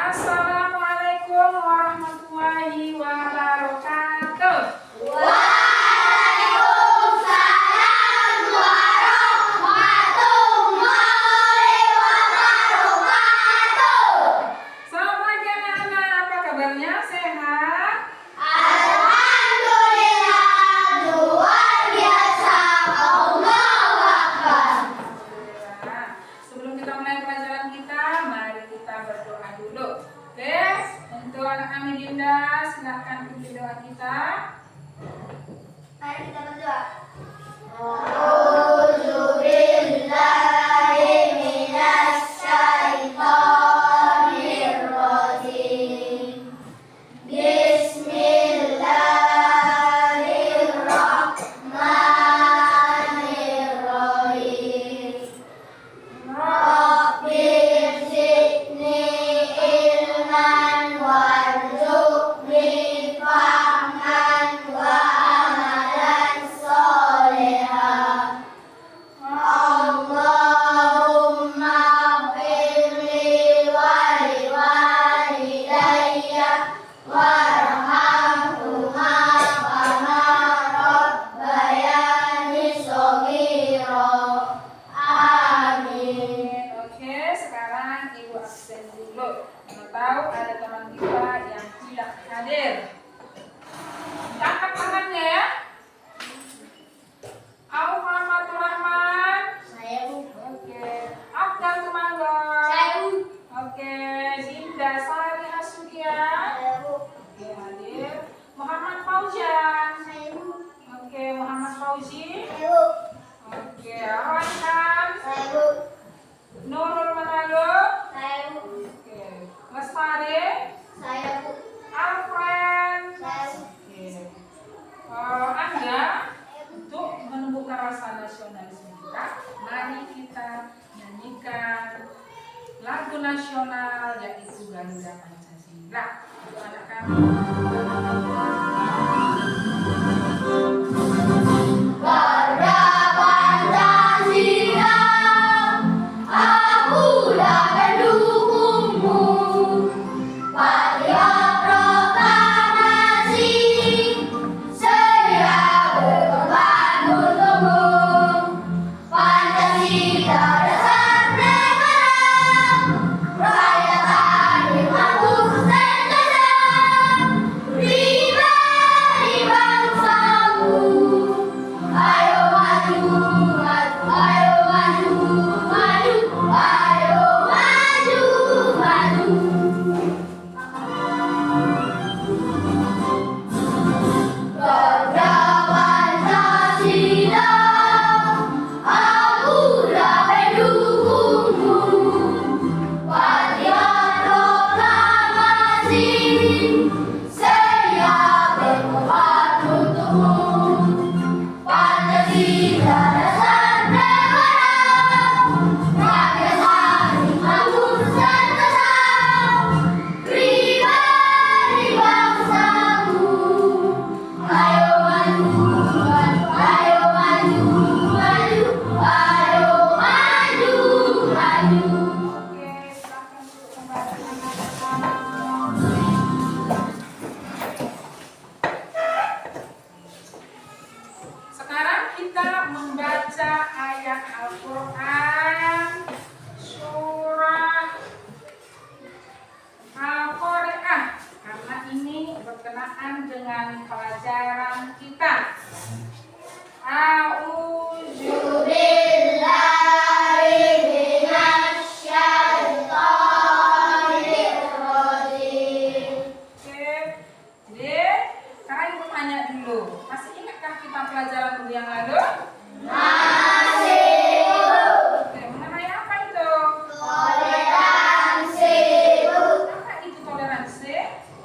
Assalamualaikum warahmatullahi wabarakatuh. Waalaikumsalam warahmatullahi wabarakatuh. Selamat pagi anak-anak, apa kabarnya? Sehat? Alhamdulillah, luar biasa. Allahu Akbar. Alhamdulillah. Sebelum kita mulai pelajaran kita, mari kita berdoa dulu. Oke, untuk anak kami Dinda, silakan ikuti doa kita. Mari kita berdoa. A'udzubillahi minasyaitonir rajim. Bismillahirrahmanirrahim. Rabbir zidni ilman warzuqni fahman wa amalan sholihan. Allahumma ighfirli wa liwalidayya warhamhuma kama rabbayani shaghira. Amin. Oke, sekarang Ibu absen dulu. Karena tahu ada teman kita yang tidak hadir. Angkat tangannya ya. Muhammadur Rahman. Saya Bu. Oke. Afgan Tumangga. Saya Bu. Oke. Dinda Sari Asudia. Saya Bu. Oke, hadir. Muhammad Fauzan. Saya Bu. Oke, Muhammad Fauzi. Saya Bu. Oke, Arwan. Saya Bu. Nurul Manalo. Saya Bu. Oke. Lestari. Saya Bu. Alfred. Saya Bu. Oke. Angga, untuk menumbuhkan rasa nasionalisme kita, mari kita nyanyikan lagu nasional yaitu Garuda Pancasila. Untuk anak kami. Garuda Pancasila, akulah pendukungmu. Patriot proklamasi, saya berkorban untukmu. Pancasila dasar negara, rakyat adil makmur sejahtera. Pribadi bangsamu, ayo maju, maju, ayo maju, maju, ayo maju, maju. Garuda Pancasila, akulah pendukungmu. Patriot proklamasi, saya berkorban untukmu. Pancasila dasar negara, rakyat adil makmur sejahtera. Pribadi bangsamu, ayo maju, maju, ayo maju, maju, ayo maju, maju. Oke, silakan untuk kembali anak-anak. Sekarang kita membaca ayat Al-Quran surah Al-Qari'ah karena ini berkenaan dengan pelajaran kita. A'udzu Billahi minasyaitonir rajim. Oke, Dek, sekarang Ibu tanya dulu. Masih ingatkah kita pelajaran dulu yang lalu? Masih Oke, mengenai apa itu? toleransi, Apa itu toleransi?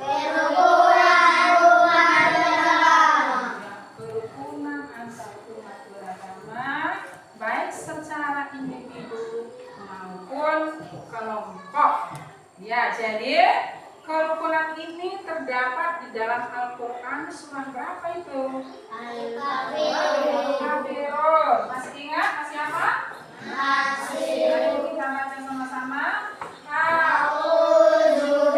kerukunan umat beragama. Kerukunan antar umat beragama, baik secara individu maupun kelompok. Ya, jadi kerukunan ini terdapat di dalam Al-Quran surah berapa itu? Al-Kafirun. Masih ingat? Masih apa? Masih. Ayo kita baca sama-sama. A'udzu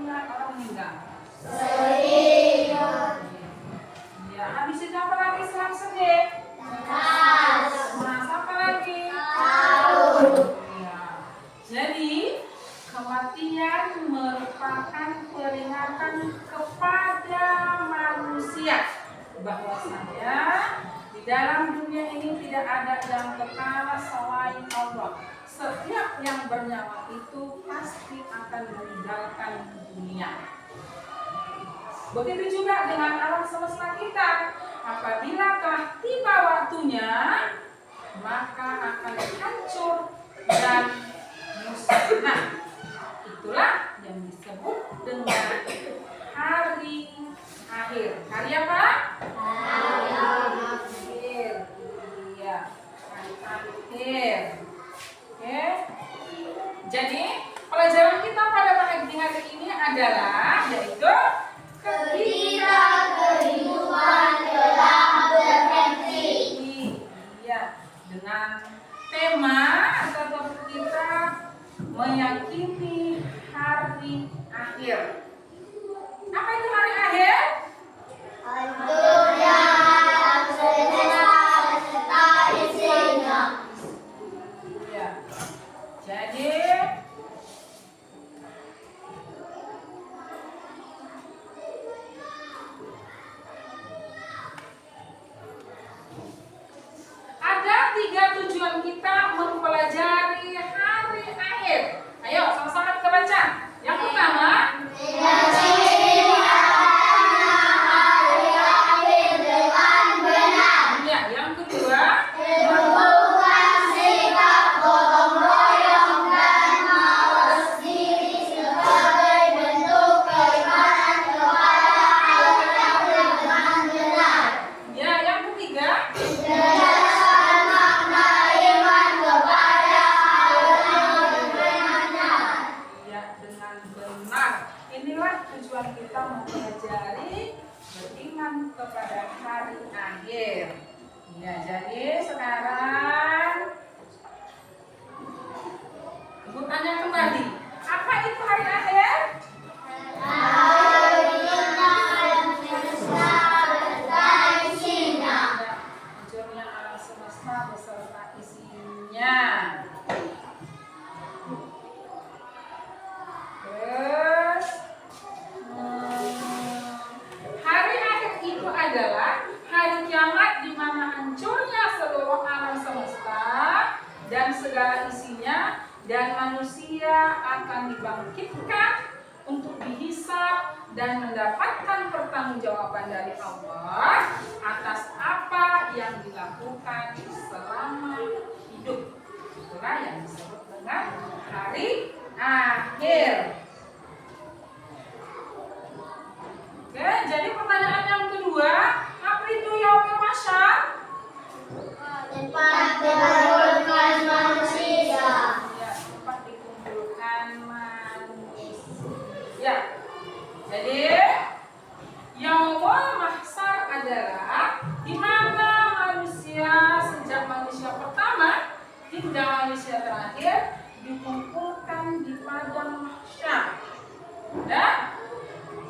mengingat orang meninggal? Sedih. Ya, habis itu apa lagi setelah sedih? Cemas apa lagi? Ya. Jadi kematian merupakan peringatan kepada manusia bahwasanya di dalam dunia ini tidak ada yang kekal selain Allah. Setiap yang bernyawa itu pasti akan meninggalkan dunia. Begitu juga dengan alam semesta kita. Apabila telah tiba waktunya, maka akan hancur dan musnah. Itulah yang disebut dengan hari akhir. Hari apa? Hari akhir. Iya, hari akhir. Oke. Jadi pelajaran kita pada pagi hari ini adalah yaitu Ketika kehidupan telah berhenti. Iya, dengan tema atau topik kita meyakini hari akhir. Apa itu hari akhir? Hancurnya alam semesta serta isinya. Iya. Jadi ada 3 tujuan kita mempelajari hari akhir. Ayo sama-sama kita baca. Yang pertama, Meyakini adanya hari akhir dengan benar. ya, yang kedua, Menumbuhkan sikap gotong royong dan mawas diri sebagai bentuk keimanan kepada hari akhir dengan benar. ya, yang ketiga, Menjelaskan makna iman kepada hari akhir dengan benar. ya, dengan benar. Inilah tujuan kita mempelajari beriman kepada hari akhir. Ya, jadi sekarang Ibu tanya kembali, apa itu hari akhir? Hancurnya alam semesta serta isinya. Ya, hancurnya alam semesta beserta isinya. Terus, hari akhir itu adalah hari kiamat di mana hancurnya seluruh alam semesta dan segala isinya, dan manusia akan dibangkitkan untuk dihisab dan mendapatkan pertanggungjawaban dari Allah atas apa yang dilakukan selama hidup. Itulah yang disebut dengan hari akhir. Oke, jadi pertanyaan yang kedua, apa itu yaumul mahsyar? Tempat dikumpulkan manusia. Ya, tempat dikumpulkan manusia. Jadi, yaumul mahsyar adalah di mana manusia sejak manusia pertama hingga manusia terakhir dikumpulkan di padang mahsyar. Ya,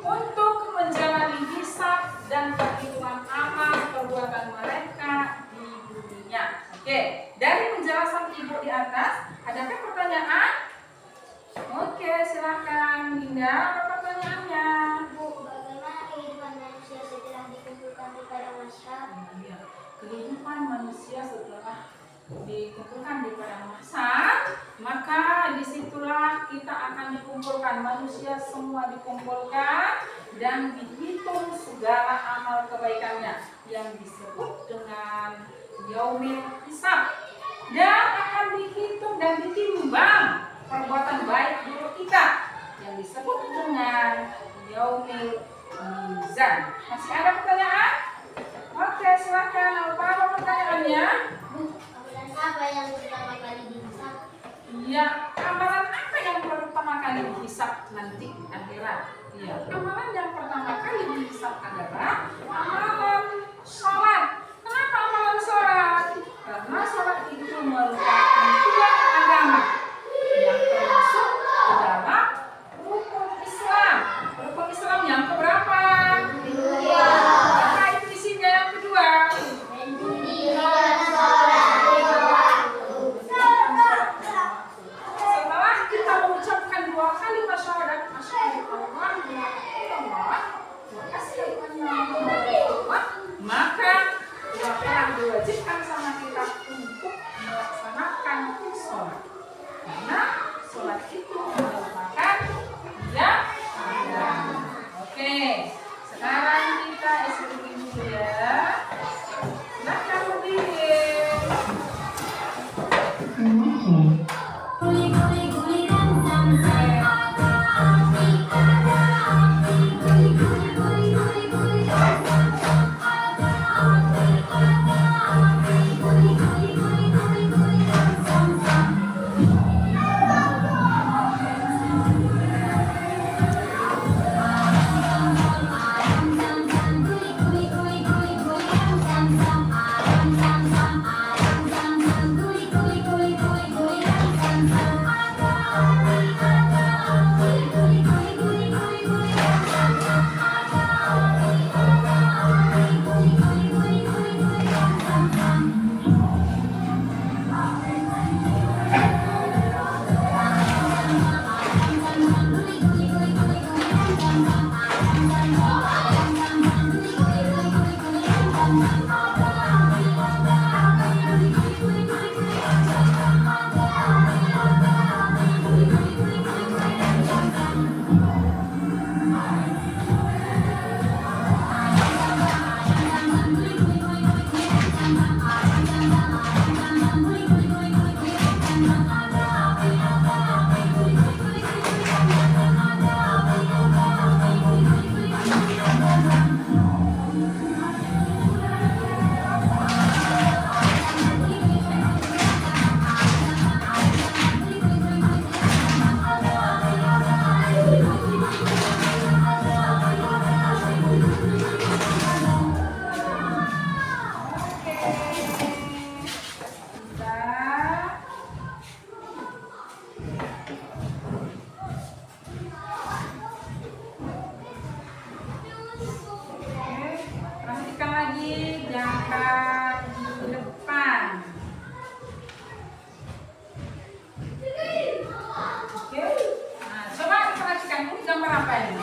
untuk menjalani hisab dan perhitungan amal perbuatan mereka di dunia. Oke, dari penjelasan Ibu di atas, adakah pertanyaan? Oke, silakan Dinda, apa pertanyaannya? Bu, bagaimana kehidupan manusia setelah dikumpulkan di padang mahsyar? Iya, kehidupan manusia setelah dikumpulkan di padang mahsyar, maka disitulah kita akan dikumpulkan, manusia semua dikumpulkan dan dihitung segala amal kebaikannya yang disebut dengan yaumil hisab, dan akan dihitung dan ditimbang perbuatan baik buruk kita yang disebut dengan yaumil mizan. Masih ada pertanyaan? Oke, silakan. Apa pertanyaannya? Amalan apa yang pertama kali dihisab? Iya, amalan apa yang pertama kali dihisab nanti akhirat? Iya, amalan yang pertama kali dihisab adalah amalan sholat. Kenapa amalan sholat? Karena sholat itu merupakan tiang agama yang termasuk ke dalam rukun Islam. diangkat di depan. Oke. Nah, coba diperhatikan ini gambar apa ini?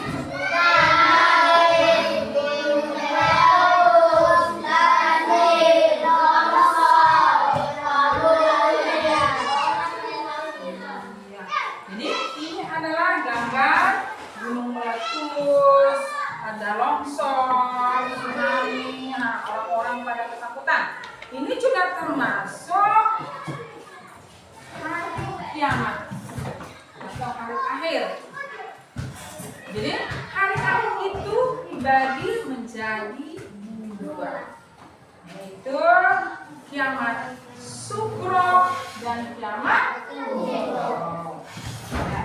Jadi ini adalah gambar gunung meletus, ada longsor, tsunami, nah, orang-orang pada ketakutan. Ini juga termasuk hari kiamat atau hari akhir. Jadi hari akhir itu dibagi menjadi dua, yaitu kiamat sugro dan kiamat kubro. Ya.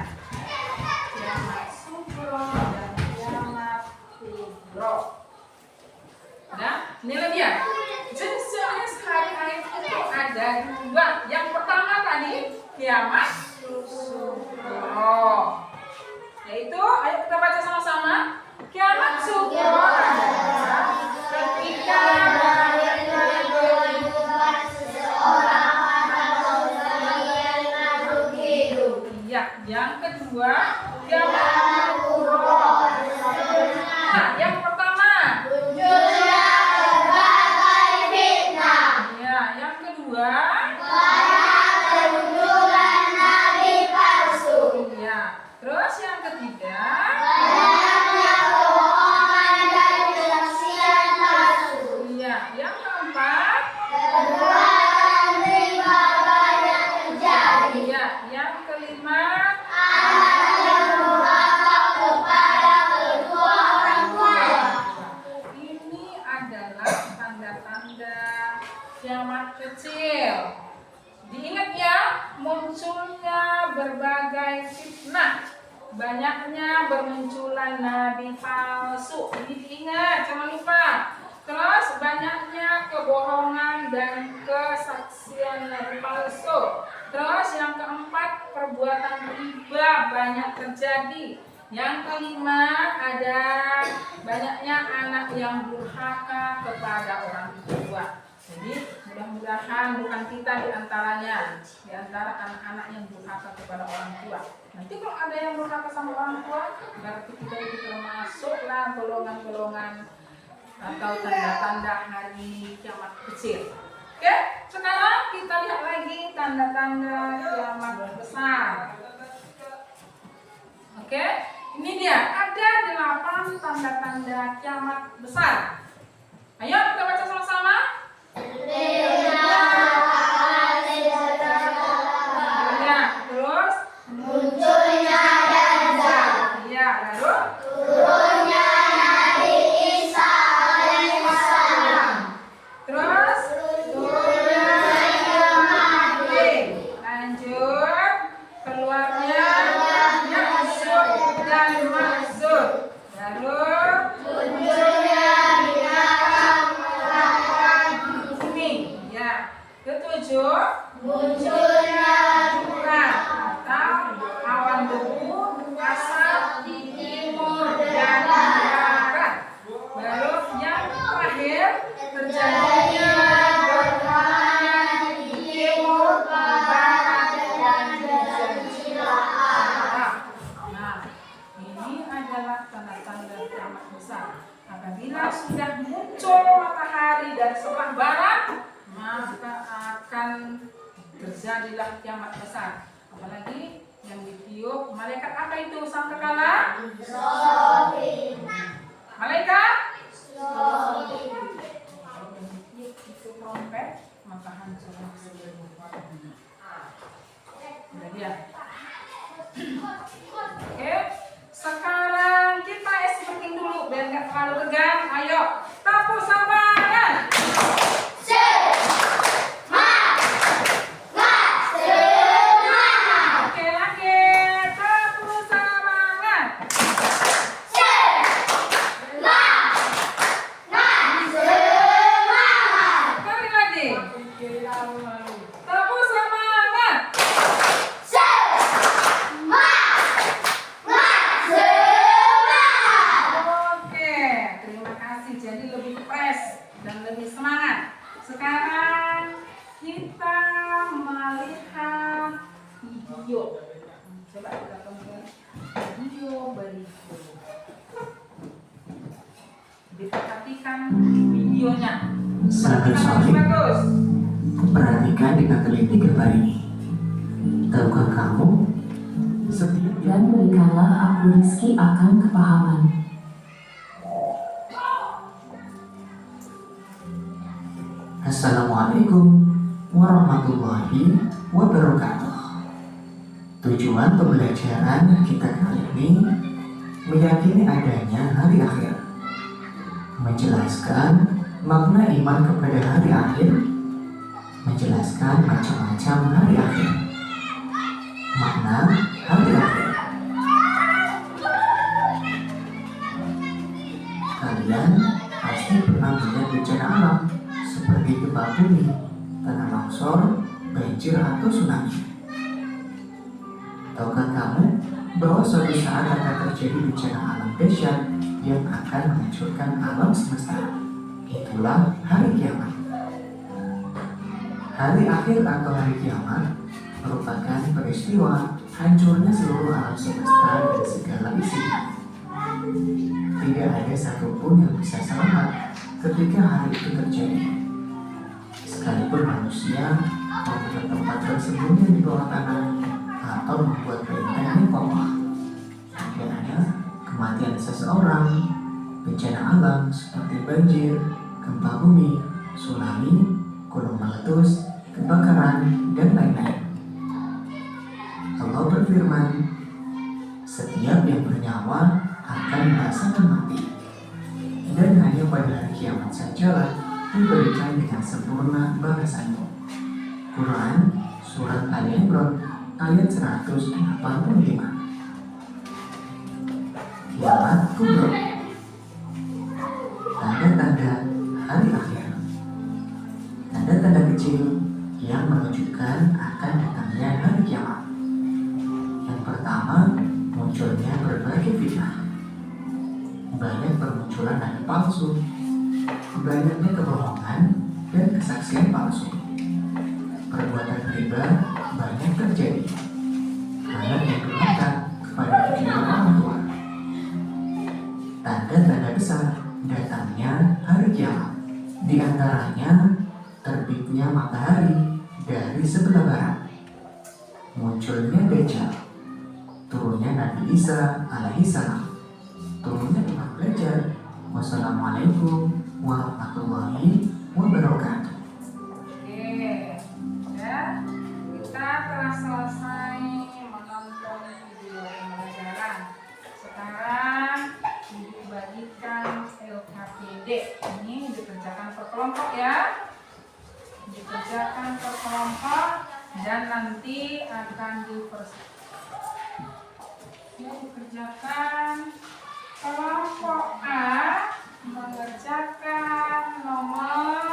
Kiamat sugro dan kiamat kubro. Nah, inilah dia. Jenis-jenis hari akhir itu ada dua. Yang pertama tadi kiamat sugro, yaitu ayo kita baca sama-sama. Kiamat sugro adalah ketika yang kedua kiamat kubro. Nah, yang pertama munculnya berbagai fitnah. Ya, yang kedua banyak kemunculan nabi palsu. Ya, terus yang ketiga banyaknya kebohongan dan kesaksian palsu. Ya, yang keempat perbuatan riba banyak terjadi. Ya, yang kelima kiamat kecil. Diingat ya, munculnya berbagai fitnah, banyaknya bermunculan nabi palsu. Ini diingat, jangan lupa. Terus banyaknya kebohongan dan kesaksian nabi palsu. Terus yang keempat, perbuatan riba banyak terjadi. Yang kelima, ada banyaknya anak yang durhaka kepada orang tua. Jadi mudah-mudahan bukan kita di antara anak-anak yang durhaka kepada orang tua. Nanti kalau ada yang durhaka sama orang tua, berarti kita itu termasuklah golongan-golongan atau tanda-tanda hari kiamat kecil. Oke, sekarang kita lihat lagi tanda-tanda kiamat besar. Oke, ini dia, ada 8 tanda-tanda kiamat besar. Ayo kita baca sama-sama. Terus munculnya Dajjal. Ya, lalu turunnya Nabi Isa alaihissalam. Terus turunnya Mahdi. Lanjut keluarnya Ya'juj dan Ma'juj. Lalu munculnya ketujuh, munculnya curah atau awan debu asap di timur dan barat. Baru yang terakhir, terjadinya gerhana di timur, barat dan jazirah Arab. Nah, ini adalah tanda-tanda kiamat besar. Apabila sudah muncul matahari dari sebelah barat, maka akan terjadilah kiamat besar. Apalagi yang ditiup malaikat apa itu sangkakala? Malaikat? Itu trompet, maka hancurlah seluruh dunia. Udah dia. Oke, sekarang kita SPing dulu biar nggak terlalu tegang. Ayo, tepuk tangan. Coba kita tonton video berikut. Diperhatikan videonya. Sahabat Perhatikan soleh, bagus. perhatikan dengan teliti gambar ini. Tahukah kamu, setiap Dan berikanlah aku rizki akan kepahaman. Assalamualaikum warahmatullahi wabarakatuh. Tujuan pembelajaran kita kali ini meyakini adanya hari akhir, menjelaskan makna iman kepada hari akhir, menjelaskan macam-macam hari akhir, makna hari akhir. Kalian pasti pernah melihat bencana alam seperti gempa bumi, tanah longsor, banjir atau tsunami. Tahukah kamu bahwa suatu saat akan terjadi bencana alam dahsyat yang akan menghancurkan alam semesta? Itulah hari kiamat. Hari akhir atau hari kiamat merupakan peristiwa hancurnya seluruh alam semesta dan segala isinya. Tidak ada satupun yang bisa selamat ketika hari itu terjadi. Sekalipun manusia membuat tempat bersembunyi di bawah tanah atau membuat benteng yang kokoh, adanya kematian seseorang, bencana alam seperti banjir, gempa bumi, tsunami, gunung meletus, kebakaran, dan lain-lain. Allah berfirman, setiap yang bernyawa akan merasakan mati, dan hanya pada hari kiamat sajalah diberikan dengan sempurna balasanmu. Quran Surat Ali Imran ayat 185. Kiamat kubro, tanda-tanda hari akhir. Tanda-tanda kecil yang menunjukkan akan datangnya hari kiamat. Yang pertama, munculnya berbagai fitnah. Banyak bermunculan nabi palsu, banyaknya kebohongan dan kesaksian palsu. Perbuatan riba banyak terjadi, anak yang durhaka kepada kedua orang tua. Tanda-tanda besar datangnya hari kiamat, di antaranya terbitnya matahari dari sebelah barat, munculnya Dajjal, turunnya Nabi Isa alaihissalam, turunnya Imam Belajar. Wassalamualaikum warahmatullahi wabarakatuh. Oke, ya, kita telah selesai menonton video pembelajaran. Sekarang ibu bagikan LKPD. Ini dikerjakan per kelompok ya, dikerjakan per kelompok dan nanti akan dikerjakan. Kelompok A mengerjakan nomor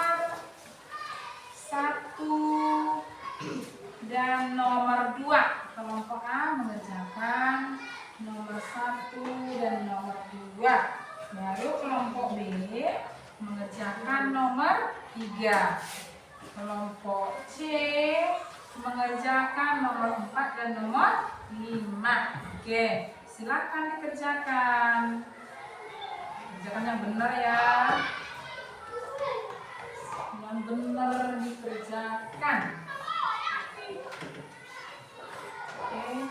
1 dan nomor 2. Kelompok A mengerjakan nomor 1 dan nomor 2. Baru kelompok B mengerjakan nomor 3. Kelompok C mengerjakan nomor 4 dan nomor 5. Oke, silakan dikerjakan. Kerjakan yang benar ya. Yang benar dikerjakan. Oke.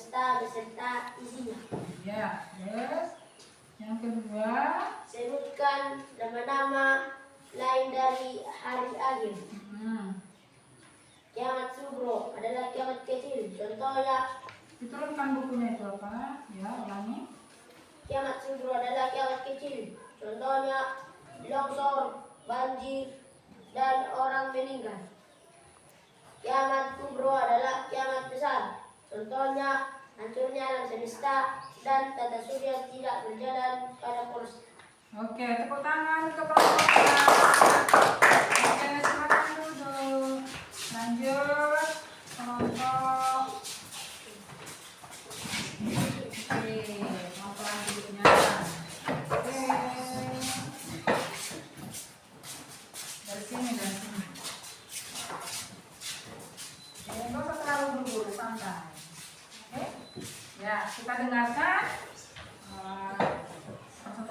semesta beserta isinya. Ya, terus yang kedua. Sebutkan nama-nama lain dari hari akhir. Kiamat sugro adalah kiamat kecil. Contohnya, Diturunkan bukunya itu apa? Ya, ulangi. kiamat sugro adalah kiamat kecil. Contohnya, longsor, banjir, dan orang meninggal. Kiamat kubro adalah kiamat besar. Contohnya, hancurnya alam semesta dan tata surya tidak berjalan pada porsi. Oke, tepuk tangan untuk kelompok. Oke, silakan duduk. Lanjut kelompok. Oke, kelompok selanjutnya. Oke. Dari sini. Oke, nggak usah terlalu dulu, santai. Oke, ya kita dengarkan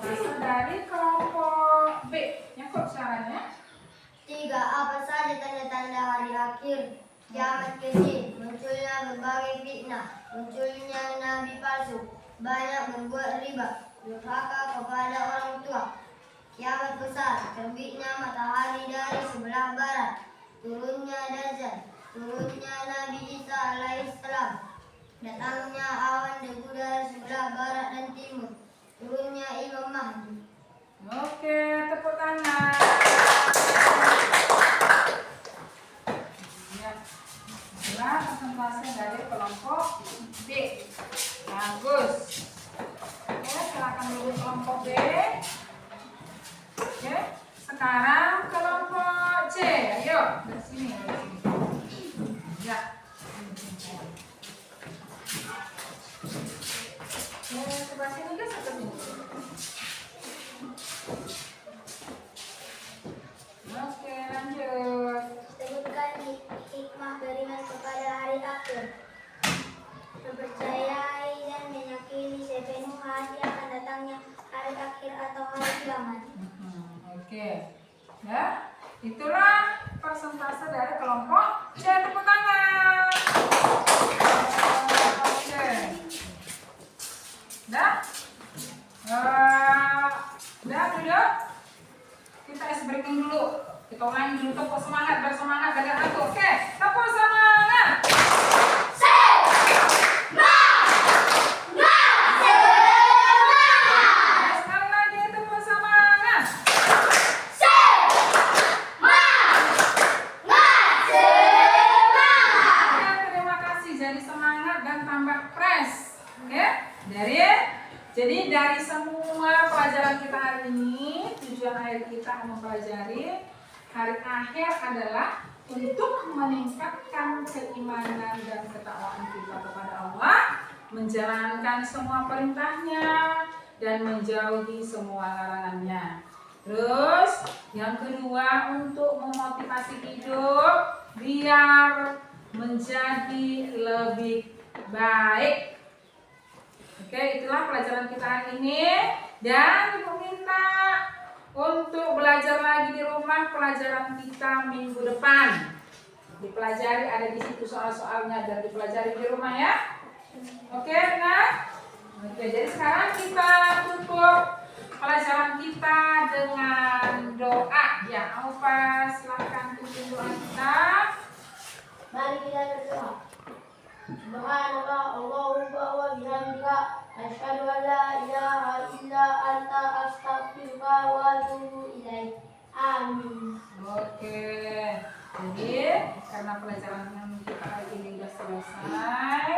presentase dari kelompok B. Yang kok suaranya? 3. Apa saja tanda-tanda hari akhir? Kiamat kecil, munculnya berbagai fitnah, munculnya nabi palsu, banyak berbuat riba, durhaka kepada orang tua. Kiamat besar, terbitnya matahari dari sebelah barat, turunnya Dajjal, turunnya Nabi Isa alaihissalam, datangnya awan debu dari sebelah barat dan timur, turunnya Imam Mahdi. Oke, tepuk tangan. Ya, itulah presentase dari kelompok B. Bagus. Oke, silakan dulu kelompok B. Oke, sekarang kelompok C. Ayo, dari sini. Ya. Oke, sebelah sini guys, atau sini? Oke, lanjut. Sebutkan hikmah beriman kepada hari akhir. Mempercayai dan meyakini sepenuh hati akan datangnya hari akhir atau hari kiamat. Oke, ya, itulah persentase dari kelompok C. Tepuk tangan. Oke, dah, dah duduk. Kita ice breaking dulu. Kita ulangi dulu, tepuk semangat, bersemangat, gak ngantuk. Oke, tepuk semangat. Sekali lagi tepuk semangat. Oke, terima kasih. Jadi semangat dan tambah fresh. Oke, jadi dari semua pelajaran kita hari ini, tujuan akhir kita mempelajari hari akhir adalah untuk meningkatkan keimanan dan ketakwaan kita kepada Allah, menjalankan semua perintahnya dan menjauhi semua larangannya. Terus yang kedua, untuk memotivasi hidup biar menjadi lebih baik. Oke, itulah pelajaran kita hari ini. Dan Ibu minta untuk belajar lagi di rumah pelajaran kita minggu depan. Dipelajari, ada di situ soal-soalnya dan dipelajari di rumah ya. Oke, nah. Oke, jadi sekarang kita tutup pelajaran kita dengan doa. Ya, Aufa, silakan tutup doa kita. Mari kita berdoa. Subhanallah, Allahumma wa bihamdika, asyhadu an la ilaha illa anta, astaghfiruka wa atubu ilaik. Amin. Oke, jadi karena pelajaran yang kita hari ini sudah selesai,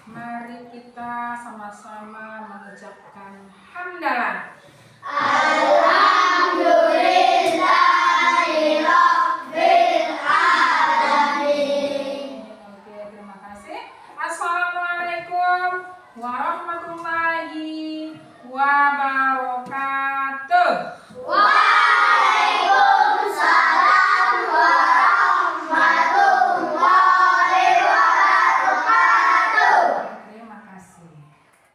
mari kita sama-sama mengucapkan hamdalah.